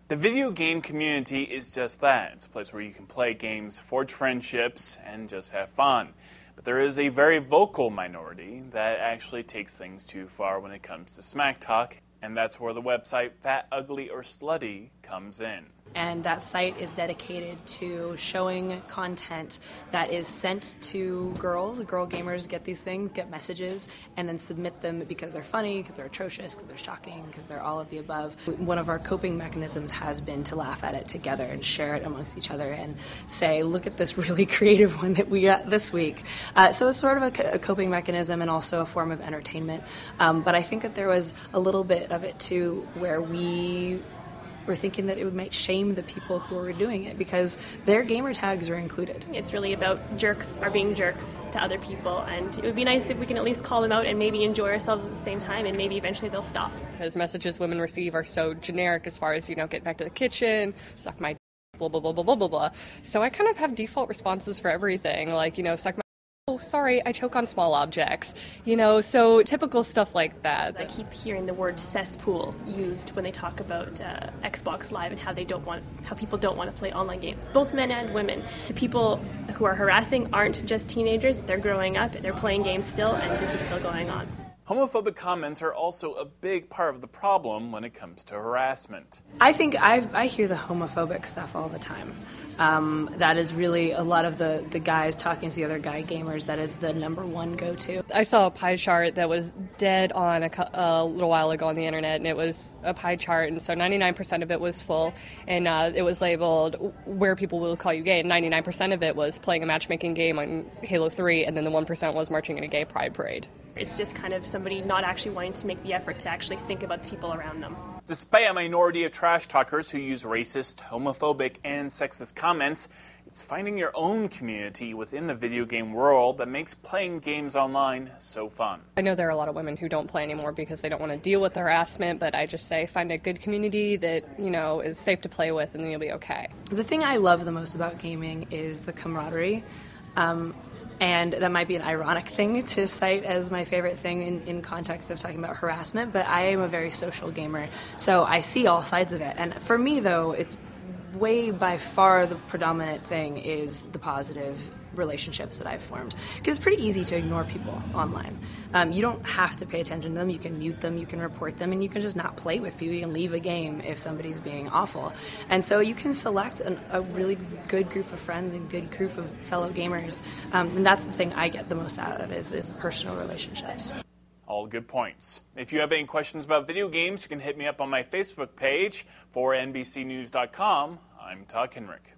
The video game community is just that. It's a place where you can play games, forge friendships, and just have fun. But there is a very vocal minority that actually takes things too far when it comes to smack talk, and that's where the website Fat, Ugly, or Slutty comes in. And that site is dedicated to showing content that is sent to girls. Girl gamers get these things, get messages, and then submit them because they're funny, because they're atrocious, because they're shocking, because they're all of the above. One of our coping mechanisms has been to laugh at it together and share it amongst each other and say, look at this really creative one that we got this week. So it's sort of a coping mechanism and also a form of entertainment. But I think that there was a little bit of it, too, where we're thinking that it would shame the people who are doing it because their gamer tags are included. It's really about jerks are being jerks to other people, and it would be nice if we can at least call them out and maybe enjoy ourselves at the same time, and maybe eventually they'll stop. Because messages women receive are so generic as far as, get back to the kitchen, suck my blah, blah, blah, blah, blah, blah, blah. So I kind of have default responses for everything, like, suck my oh, sorry, I choke on small objects. So typical stuff like that. I keep hearing the word cesspool used when they talk about Xbox Live and how people don't want to play online games, both men and women. The people who are harassing aren't just teenagers, they're growing up, they're playing games still, and this is still going on. Homophobic comments are also a big part of the problem when it comes to harassment. I think I hear the homophobic stuff all the time. That is really a lot of the guys talking to the other guy gamers. That is the number one go-to. I saw a pie chart that was dead on a little while ago on the internet, and it was a pie chart, and so 99% of it was full, and it was labeled where people will call you gay, and 99% of it was playing a matchmaking game on Halo 3, and then the 1% was marching in a gay pride parade. It's just kind of somebody not actually wanting to make the effort to actually think about the people around them. Despite a minority of trash talkers who use racist, homophobic, and sexist comments, it's finding your own community within the video game world that makes playing games online so fun. I know there are a lot of women who don't play anymore because they don't want to deal with the harassment, but I just say find a good community that, is safe to play with, and then you'll be okay. The thing I love the most about gaming is the camaraderie. And that might be an ironic thing to cite as my favorite thing in context of talking about harassment, but I am a very social gamer, so I see all sides of it. And for me, though, it's way by far the predominant thing is the positive relationships that I've formed. Because it's pretty easy to ignore people online. You don't have to pay attention to them. You can mute them, you can report them, and you can just not play with people. You can leave a game if somebody's being awful. And so you can select a really good group of friends and good group of fellow gamers. And that's the thing I get the most out of is personal relationships. All good points. If you have any questions about video games, you can hit me up on my Facebook page for NBCnews.com. I'm Todd Kenrick.